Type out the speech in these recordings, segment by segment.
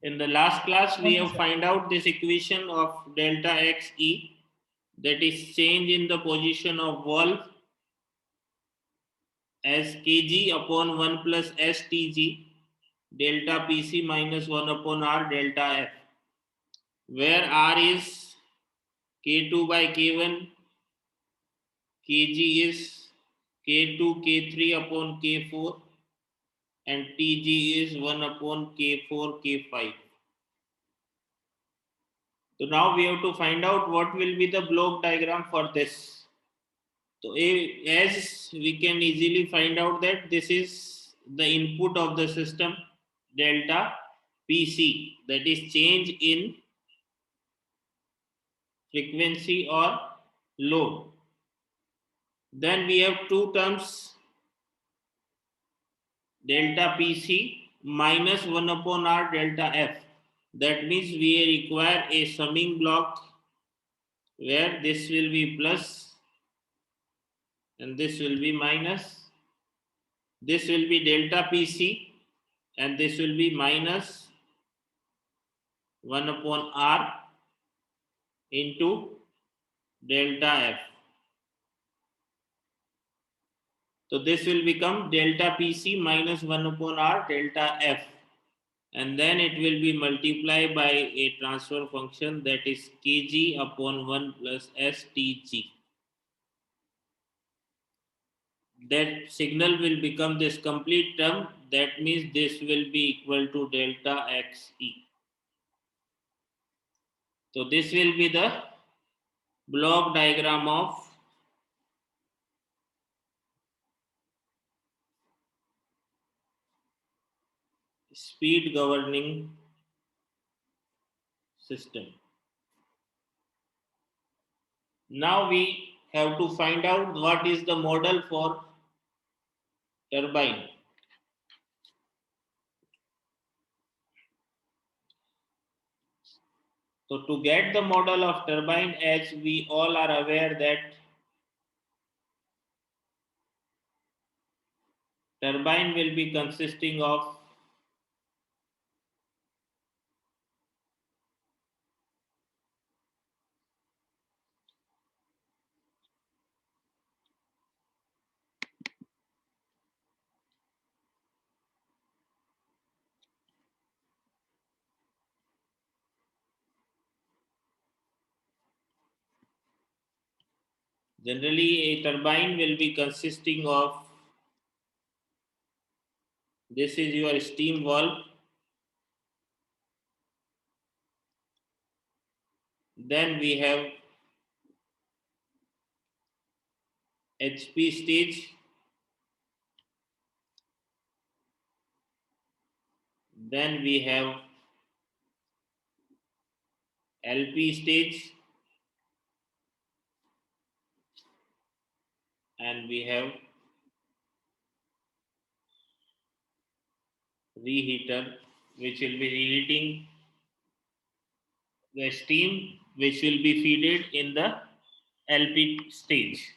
In the last class, we Okay, have sir. find out this equation of delta XE, that is change in the position of valve as kg upon 1 plus STG delta PC minus 1 upon R delta F, where R is K2 by K1, Kg is K2, K3 upon K4, and Tg is 1 upon K4, K5. So now we have to find out what will be the block diagram for this. So as we can easily find out that this is the input of the system delta PC, that is change in frequency or load. Then we have two terms delta PC minus 1 upon R delta F. That means we require a summing block where this will be plus and this will be minus. This will be delta PC and this will be minus 1 upon R into delta F. So this will become delta PC minus 1 upon R delta F. And then it will be multiplied by a transfer function, that is Kg upon 1 plus STG. That signal will become this complete term. That means this will be equal to delta XE. So this will be the block diagram of speed governing system. Now we have to find out what is the model for turbine. So to get the model of turbine, as we all are aware that turbine will be consisting of generally a turbine will be consisting of, this is your steam valve, then we have HP stage, then we have LP stage, and we have reheater, which will be reheating the steam which will be fed in the LP stage.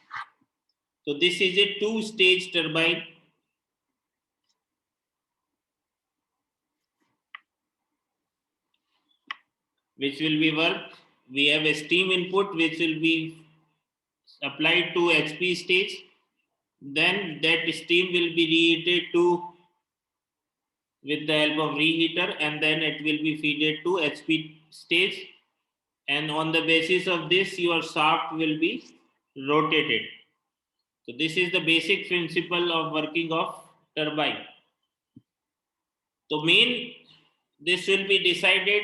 So this is a two-stage turbine which will be work. We have a steam input which will be applied to HP stage. Then that steam will be reheated to with the help of reheater, and then it will be fed to HP stage. And on the basis of this, your shaft will be rotated. So this is the basic principle of working of turbine. So main, this will be decided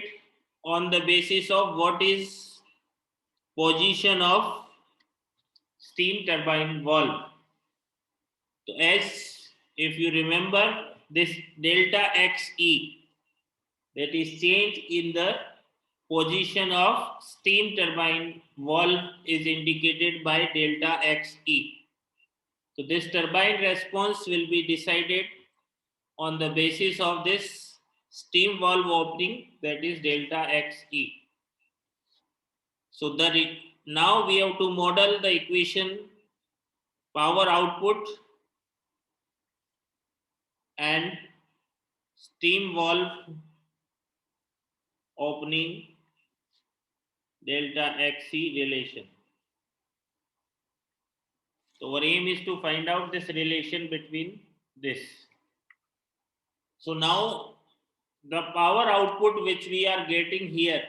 on the basis of what is position of steam turbine valve. So as if you remember this delta XE, that is change in the position of steam turbine valve, is indicated by delta XE. So this turbine response will be decided on the basis of this steam valve opening, that is delta XE. So now we have to model the equation power output and steam valve opening delta XC relation. So our aim is to find out this relation between this. So now the power output which we are getting here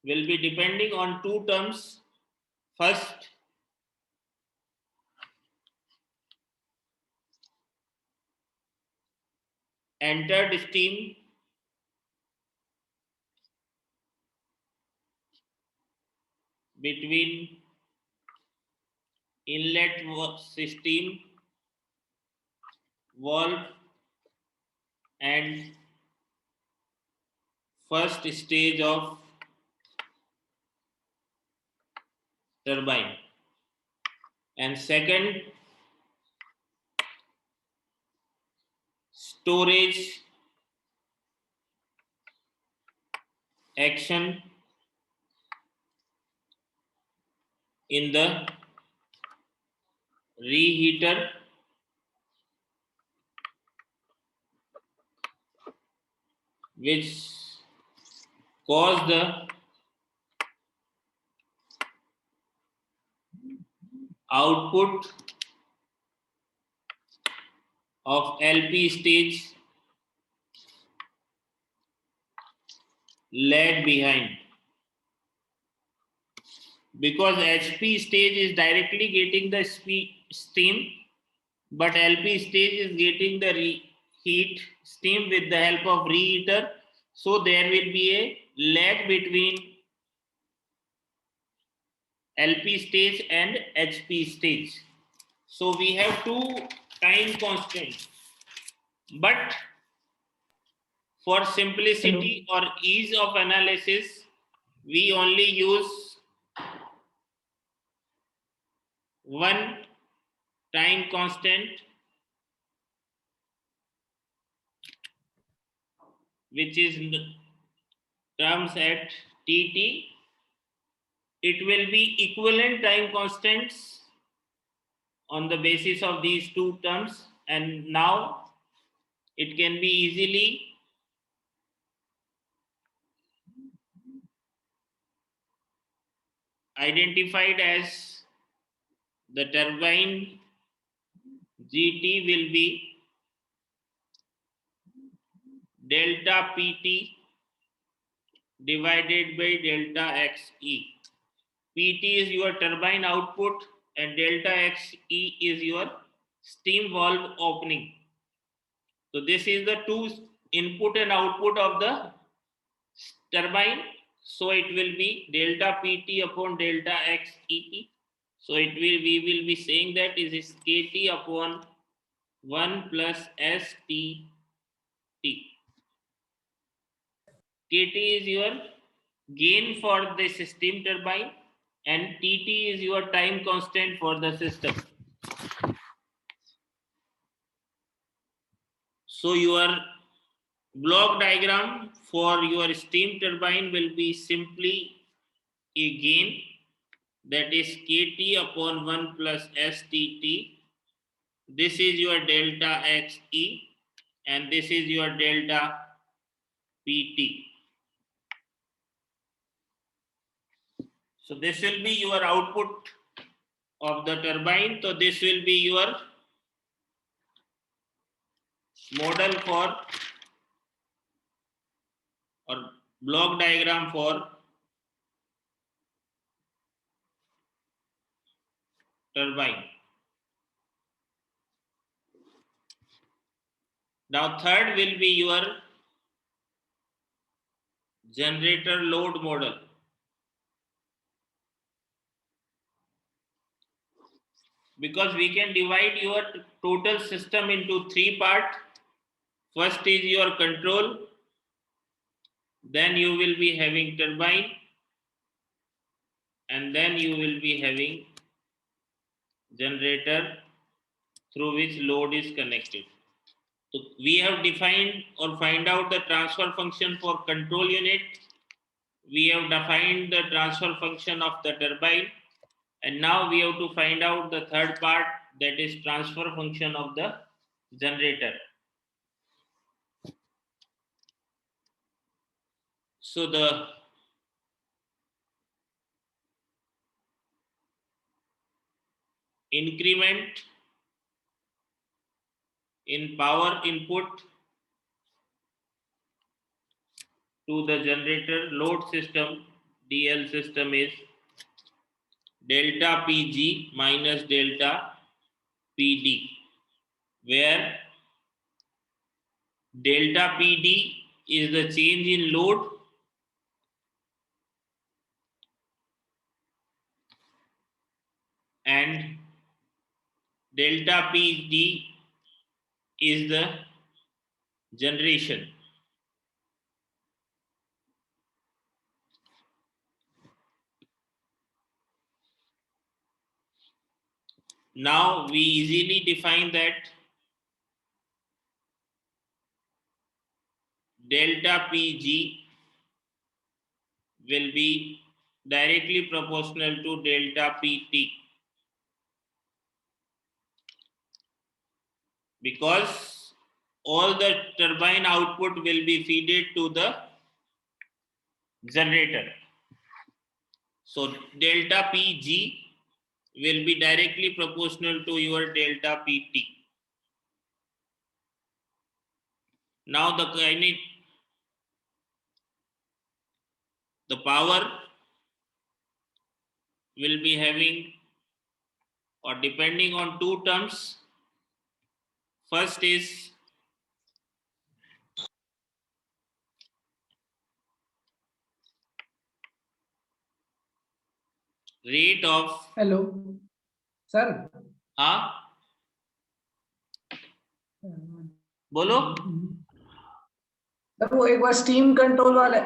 will be depending on two terms. First, entered steam between inlet steam valve and first stage of turbine, and second, storage action in the reheater which cause the output of LP stage lag behind, because HP stage is directly getting the steam, but LP stage is getting the heat steam with the help of reheater. So there will be a lag between LP stage and HP stage. So we have two time constants, but for simplicity or ease of analysis, we only use one time constant, which is terms at Tt. It will be equivalent time constants on the basis of these two terms, and now it can be easily identified as the turbine GT will be delta PT divided by delta XE. PT is your turbine output and delta XE is your steam valve opening. So this is the two input and output of the turbine. So it will be delta PT upon delta XE. So it will, we will be saying that is KT upon 1 plus STT. KT is your gain for the steam turbine and TT is your time constant for the system. So your block diagram for your steam turbine will be simply a gain, that is KT upon 1 plus STT. This is your delta XE and this is your delta PT. So this will be your output of the turbine. So this will be your model for or block diagram for turbine. Now third will be your generator load model. Because we can divide your total system into three parts. First is your control, then you will be having turbine, and then you will be having generator through which load is connected. So we have defined or find out the transfer function for control unit. We have defined the transfer function of the turbine, and now we have to find out the third part, that is transfer function of the generator. So the increment in power input to the generator load system, DL system, is delta PG minus delta PD, where delta PD is the change in load and delta PD is the generation. Now we easily define that delta PG will be directly proportional to delta PT, because all the turbine output will be fed to the generator. So delta PG will be directly proportional to your delta PT. Now the power will be having, or depending on two terms. First is rate of, hello sir, हाँ बोलो। Sir वो एक बार steam control वाला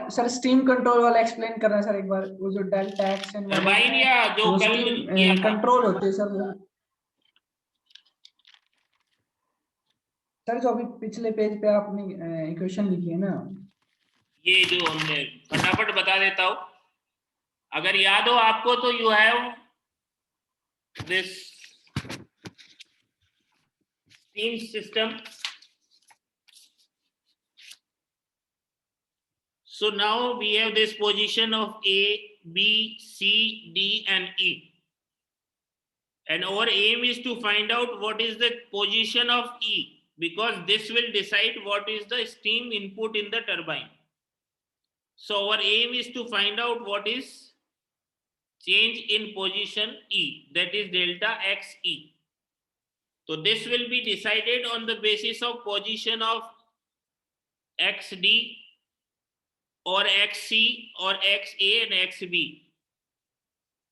explain करना sir, एक बार वो जो delta x N वाले टरबाइन या जो वो कल स्टीम किया था, कंट्रोल होते हैं सर वो। सर जो अभी पिछले पेज पे आपने इक्वेशन लिखी है ना, ये जो हमने फटाफट बता देता हूं, अगर याद हो आपको तो you have this steam system. So now we have this position of A, B, C, D and E. And our aim is to find out what is the position of E, because this will decide what is the steam input in the turbine. So our aim is to find out what is change in position E, that is delta XE. So this will be decided on the basis of position of XD or XC or XA and XB.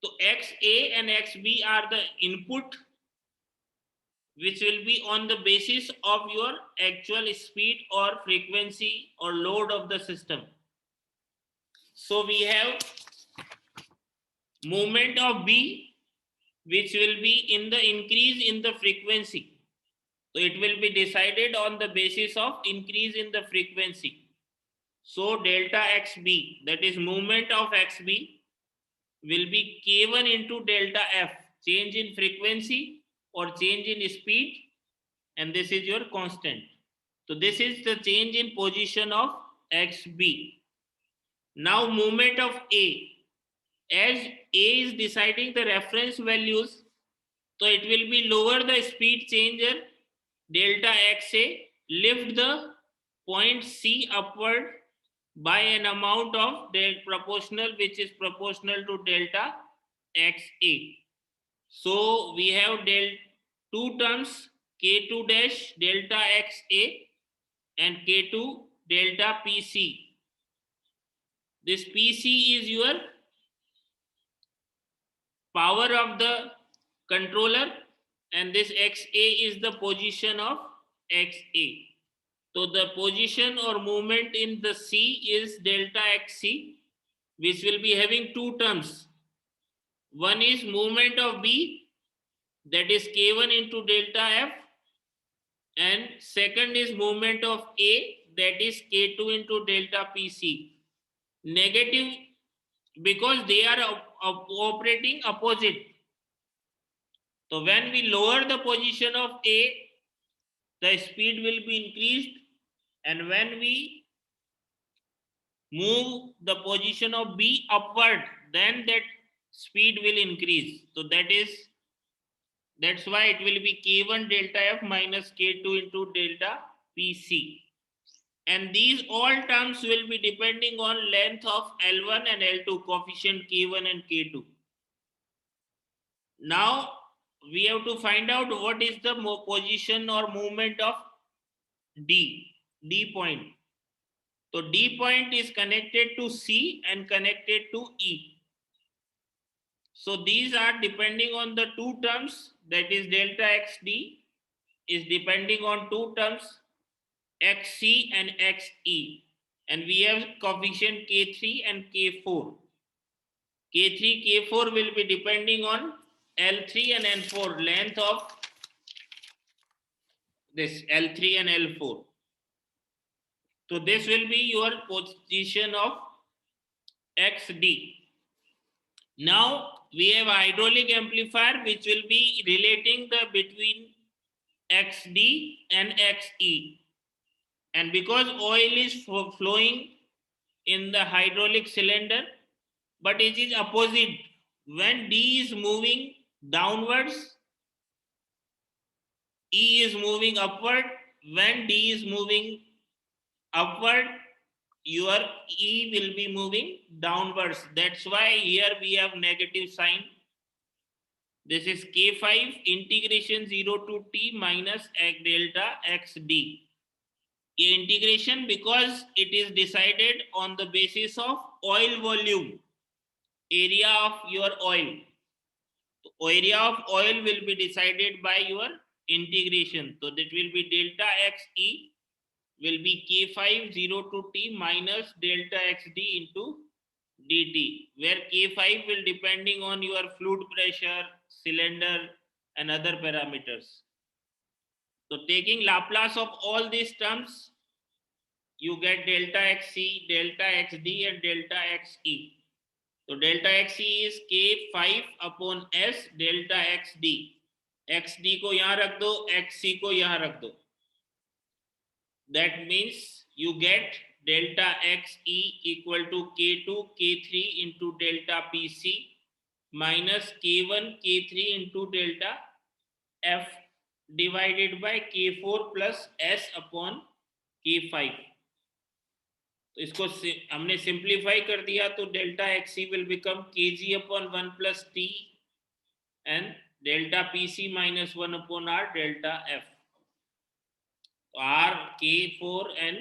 So XA and XB are the input which will be on the basis of your actual speed or frequency or load of the system. So we have movement of B, which will be in the increase in the frequency. So it will be decided on the basis of increase in the frequency. So delta XB, that is movement of XB, will be K1 into delta F, change in frequency or change in speed, and this is your constant. So this is the change in position of XB. Now movement of A, as A is deciding the reference values, so it will be lower the speed changer delta XA, lift the point C upward by an amount of proportional, which is proportional to delta XA. So we have two terms, K2 dash delta XA and K2 delta PC. This PC is your power of the controller and this XA is the position of XA. So the position or movement in the C is delta XC, which will be having two terms. One is movement of B, that is K1 into delta F, and second is movement of A, that is K2 into delta PC. Negative, because they are operating opposite. So when we lower the position of A, the speed will be increased, and when we move the position of B upward, then that speed will increase. So that's why it will be K1 delta F minus K2 into delta PC. And these all terms will be depending on length of L1 and L2, coefficient K1 and K2. Now we have to find out what is the position or movement of D point. So D point is connected to C and connected to E. So these are depending on the two terms, that is delta XD is depending on two terms, XC and XE. And we have coefficient K3 and K4. K3, K4 will be depending on L3 and L4, length of this L3 and L4. So this will be your position of XD. Now we have a hydraulic amplifier which will be relating the between XD and XE. And because oil is flowing in the hydraulic cylinder, but it is opposite. When D is moving downwards, E is moving upward. When D is moving upward, your E will be moving downwards. That's why here we have negative sign. This is K5 integration 0 to T minus delta XD. Integration because it is decided on the basis of oil volume, area of your oil. So area of oil will be decided by your integration. So that will be delta XE will be K5 0 to T minus delta XD into dt, where K5 will depending on your fluid pressure, cylinder and other parameters. So taking Laplace of all these terms, you get delta XC, delta XD and delta XE. So delta XE is K5 upon S delta XD. XD को यहाँ रख दो, XC को यहाँ रख दो. That means you get delta XE equal to K2 K3 into delta PC minus K1 K3 into delta F divided by K4 plus S upon K5. तो इसको हमने सिंप्लीफाई कर दिया तो delta XC will become kg upon 1 plus T and delta PC minus 1 upon R delta F. R, K4 and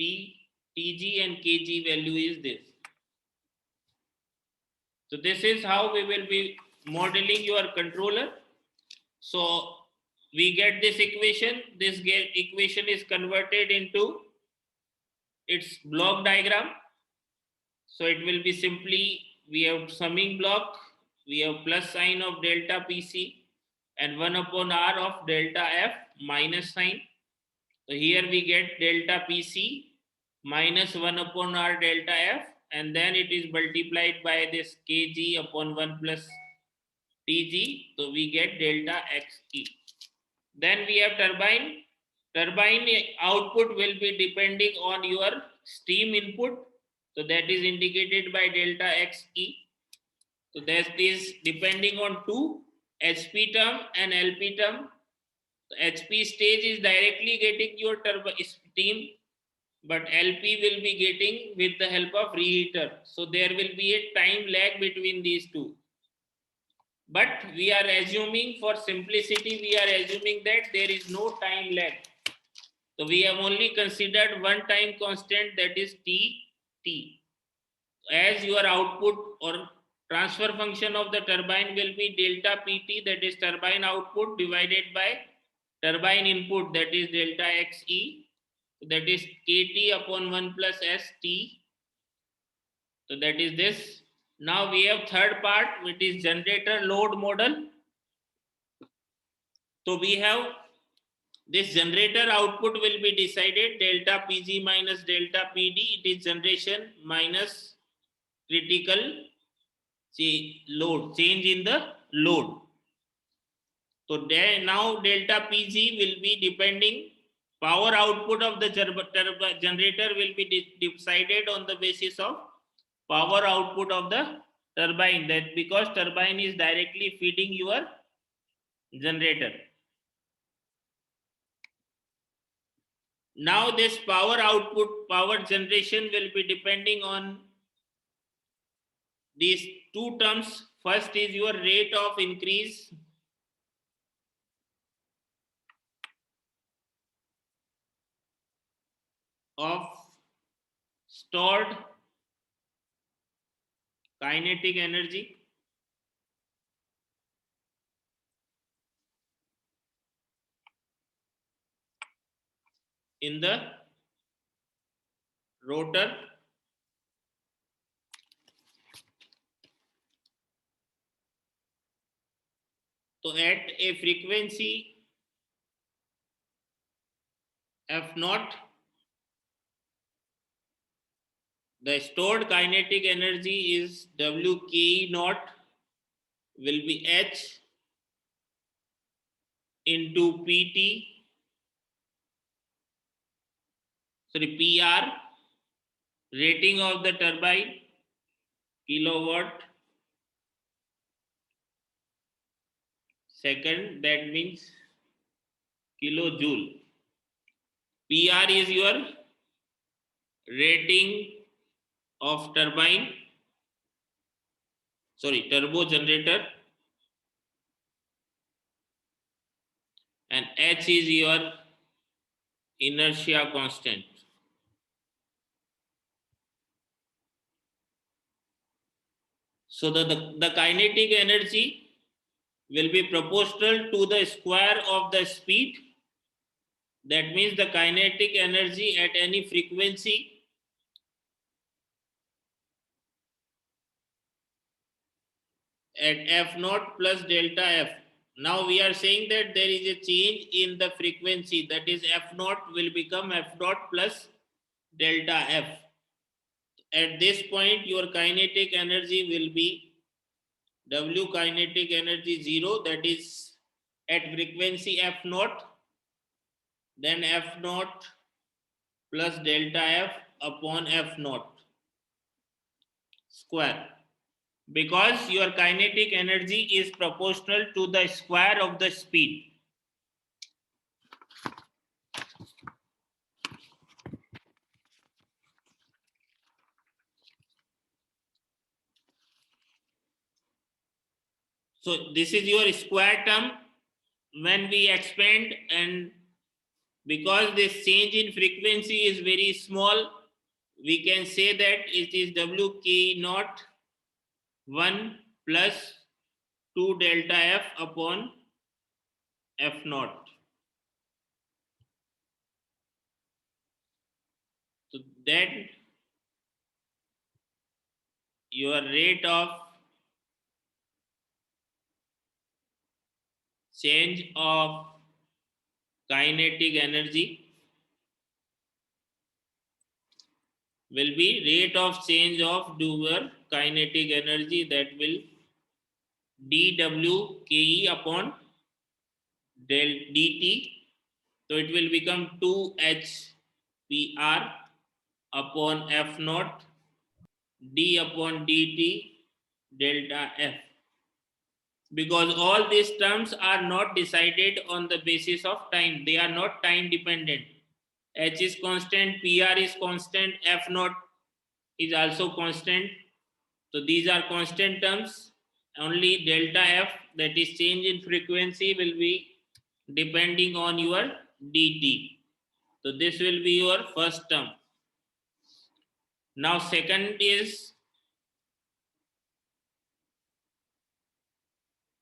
TG and KG value is this. So this is how we will be modeling your controller. So we get this equation. This equation is converted into its block diagram. So it will be simply, we have summing block, we have plus sign of delta PC and 1 upon R of delta F minus sign. So here we get delta PC minus 1 upon R delta F, and then it is multiplied by this kg upon 1 plus tg. So we get delta XE. Then we have turbine. Turbine output will be depending on your steam input. So that is indicated by delta XE. So that is depending on two, HP term and LP term. HP stage is directly getting your steam, but LP will be getting with the help of reheater. So there will be a time lag between these two. But we are assuming, for simplicity, we are assuming that there is no time lag. So we have only considered one time constant, that is T. As your output or transfer function of the turbine will be delta PT, that is turbine output, divided by turbine input, that is delta XE, that is KT upon 1 plus ST. So that is this. Now we have third part, which is generator load model. So we have this generator output will be decided delta PG minus delta PD. It is generation minus critical load, change in the load. So there now delta PG will be depending power output of the generator will be decided on the basis of power output of the turbine, that because turbine is directly feeding your generator. Now this power output, power generation will be depending on these two terms. First is your rate of increase of stored kinetic energy in the rotor so at a frequency f naught, the stored kinetic energy is Wke naught will be H into PT, sorry, PR, rating of the turbine, kilowatt second, that means kilojoule. PR is your rating of turbine, sorry, turbo generator, and H is your inertia constant. So the kinetic energy will be proportional to the square of the speed. That means the kinetic energy at any frequency at F naught plus delta F. Now we are saying that there is a change in the frequency, that is F naught will become F naught plus delta F. At this point your kinetic energy will be W kinetic energy 0, that is at frequency F naught, then F naught plus delta F upon F naught square, because your kinetic energy is proportional to the square of the speed. So this is your square term. When we expand, and because this change in frequency is very small, we can say that it is Wk naught 1 plus 2 delta F upon F naught. So that your rate of change of kinetic energy will be rate of change of your kinetic energy, that will dWke upon del dt. So it will become 2HPR upon F naught d upon dt delta F. Because all these terms are not decided on the basis of time, they are not time dependent. H is constant, PR is constant, F naught is also constant. So these are constant terms. Only delta F, that is change in frequency, will be depending on your dt. So this will be your first term. Now second is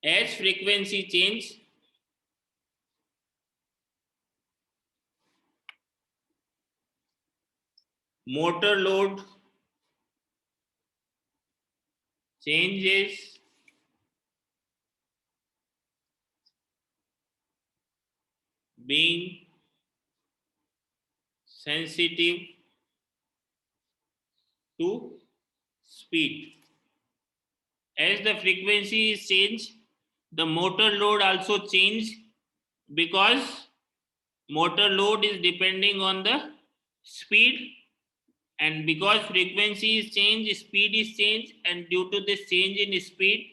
as frequency change, motor load changes being sensitive to speed. As the frequency is changed, the motor load also change, because motor load is depending on the speed, and because frequency is changed, speed is changed, and due to this change in speed,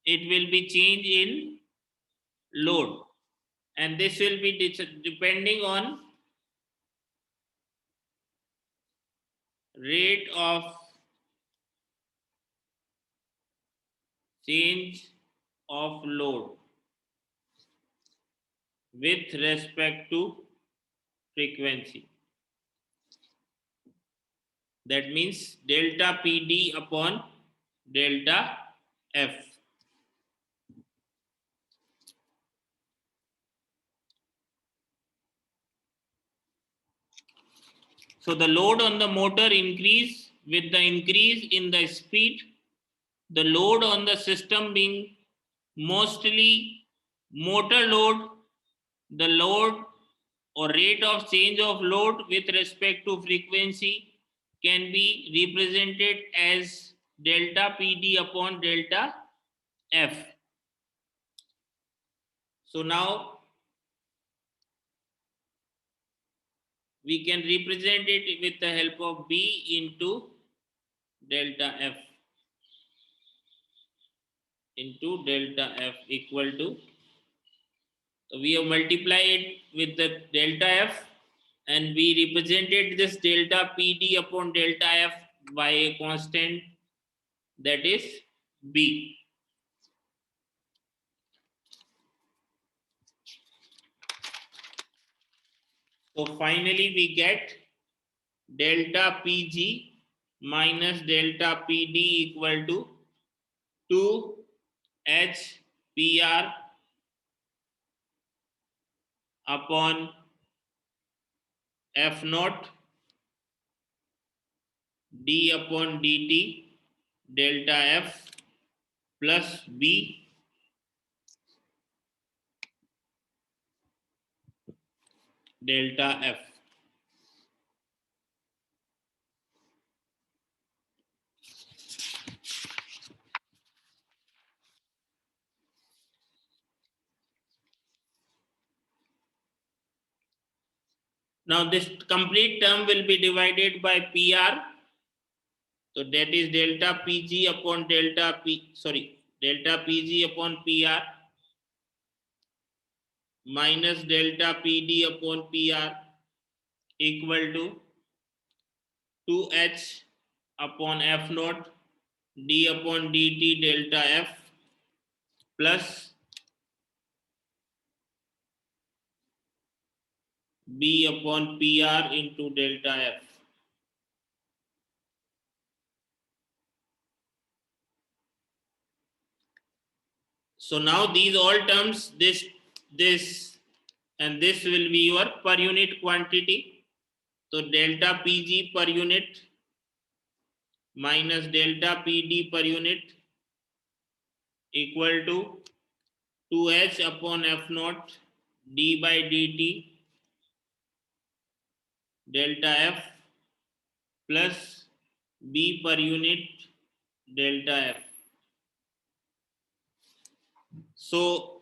it will be change in load, and this will be depending on rate of change of load with respect to frequency. That means delta PD upon delta F. So the load on the motor increase with the increase in the speed. The load on the system being mostly motor load, the load or rate of change of load with respect to frequency can be represented as delta PD upon delta F. So now we can represent it with the help of B into delta F equal to, so we have multiplied with the delta F and we represented this delta PD upon delta F by a constant, that is B. So finally we get delta PG minus delta PD equal to 2 HPR upon F naught d upon dt delta F plus B delta F. Now this complete term will be divided by PR. So that is delta PG upon delta PG upon PR minus delta PD upon PR equal to 2H upon F naught d upon dt delta F plus B upon PR into delta F. So now these all terms, this and this will be your per unit quantity. So delta PG per unit minus delta PD per unit equal to 2H upon F naught d by dt delta F plus B per unit delta F. So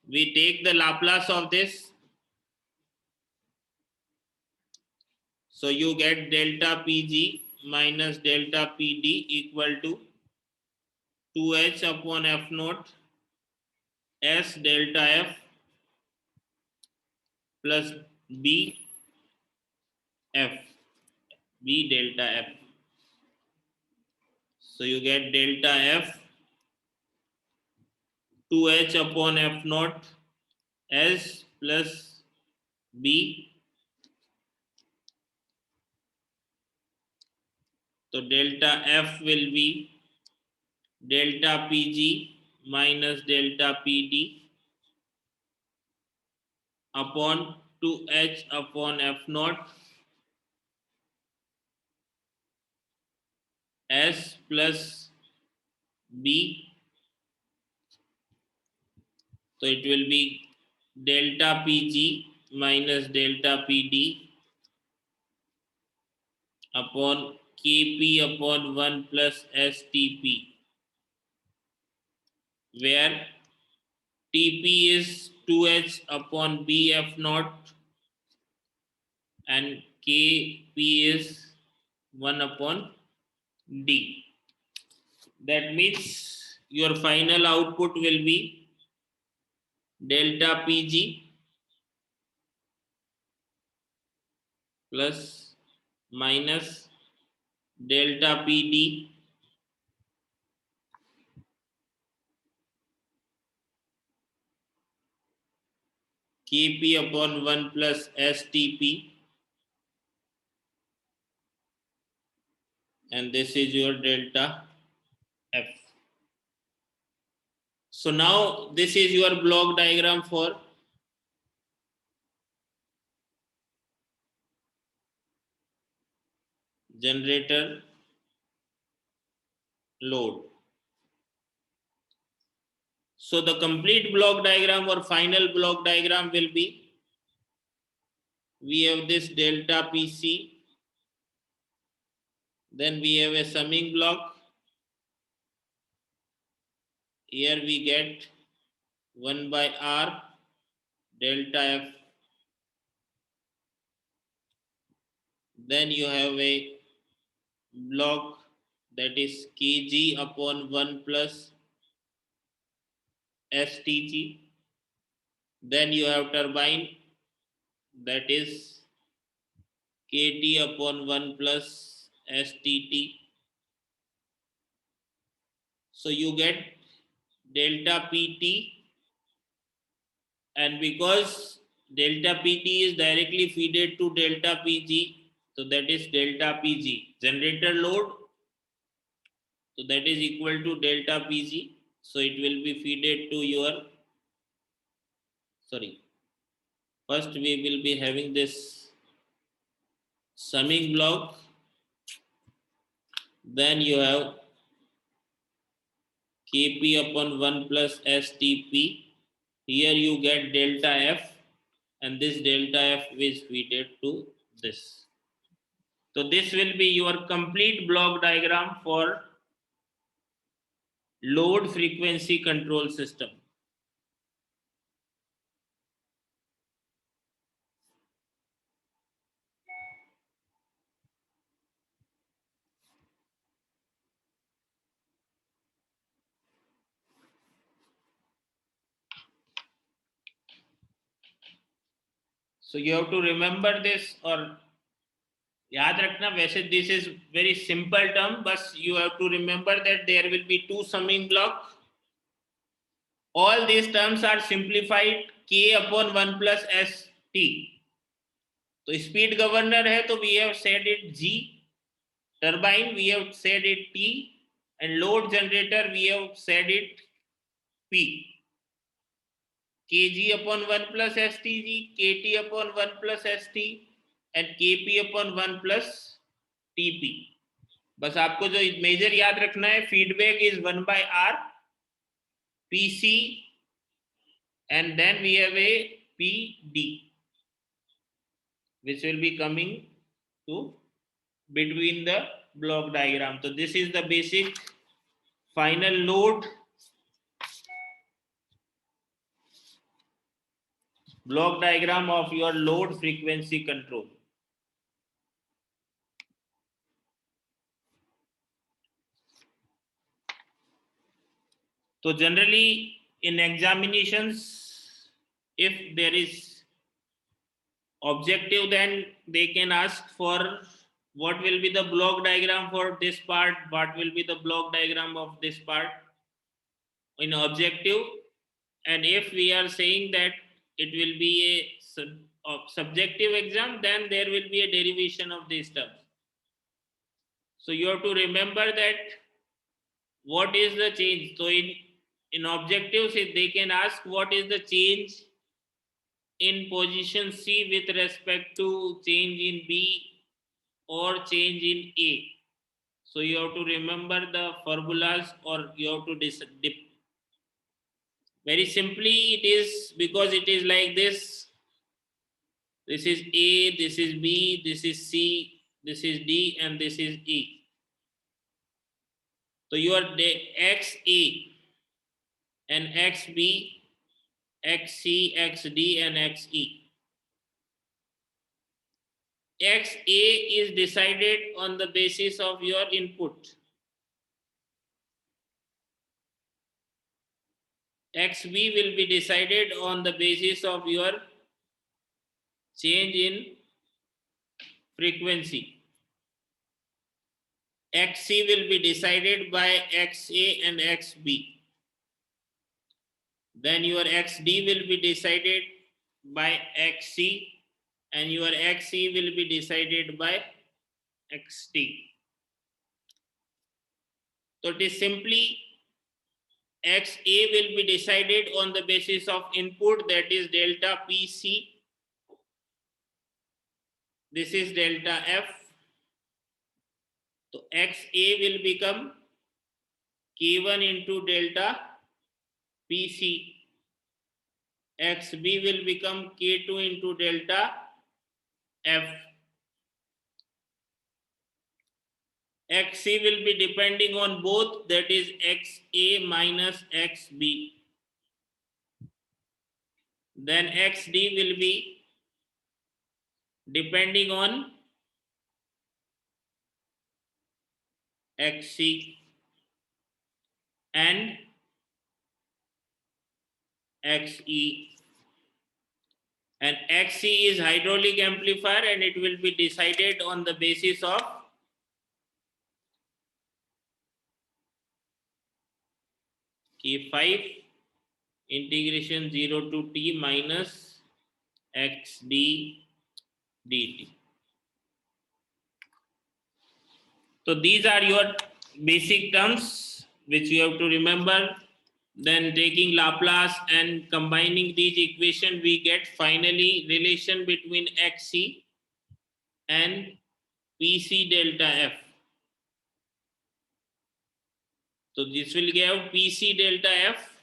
we take the Laplace of this. So you get delta PG minus delta PD equal to 2H upon F naught S delta F plus B F, B delta F. So you get delta F 2H upon F naught S plus B. So delta F will be delta PG minus delta PD upon 2H upon F naught S plus B. So it will be delta PG minus delta PD upon Kp upon 1 plus STP, where TP is 2H upon BF naught and KP is 1 upon D. That means your final output will be delta PG plus minus delta PD Kp upon 1 plus STP, and this is your delta F. So now this is your block diagram for generator load. So the complete block diagram or final block diagram will be, we have this delta PC, then we have a summing block. Here we get 1 by R delta F. Then you have a block that is Kg upon 1 plus STG. Then you have turbine that is Kt upon 1 plus STT. So you get delta PT, and because delta PT is directly fed to delta PG, so that is delta PG. Generator load, so that is equal to delta PG. So it will be fed to your, sorry, first we will be having this summing block. Then you have Kp upon 1 plus STP. Here you get delta F, and this delta F is fed to this. So this will be your complete block diagram for load frequency control system. So you have to remember this, or याद रखना, वैसे this is very simple term, but you have to remember that there will be two summing block. All these terms are simplified K upon 1 plus ST. तो speed governor है तो we have said it G, turbine we have said it T, and load generator we have said it P. Kg upon 1 plus STG, Kt upon 1 plus ST, and Kp upon 1 plus TP. बस आपको जो major याद रखना है, feedback is 1 by R, PC, and then we have a PD, which will be coming to between the block diagram. So this is the basic final load block diagram of your load frequency control. So generally in examinations, if there is objective, then they can ask for what will be the block diagram for this part, what will be the block diagram of this part in objective. And if we are saying that it will be a subjective exam, then there will be a derivation of these terms. So you have to remember that what is the change. So in objectives, they can ask what is the change in position C with respect to change in B or change in A. So you have to remember the formulas, or you have to dip. Very simply, it is because it is like this. This is A, this is B, this is C, this is D, and this is E. So your XA and XB XC, XD, and XE. XA is decided on the basis of your input. XB will be decided on the basis of your change in frequency. XC will be decided by XA and XB. Then your XD will be decided by XC, and your XE will be decided by XT. So it is simply XA will be decided on the basis of input, that is delta PC. This is delta F. So XA will become K1 into delta PC. XB will become K2 into delta F. XC will be depending on both, that is XA minus XB. Then XD will be depending on XC and XE. And XC is hydraulic amplifier, and it will be decided on the basis of K5 integration 0 to T minus XD dt. So these are your basic terms which you have to remember. Then taking Laplace and combining these equations, we get finally relation between XC and PC delta F. So this will give PC delta F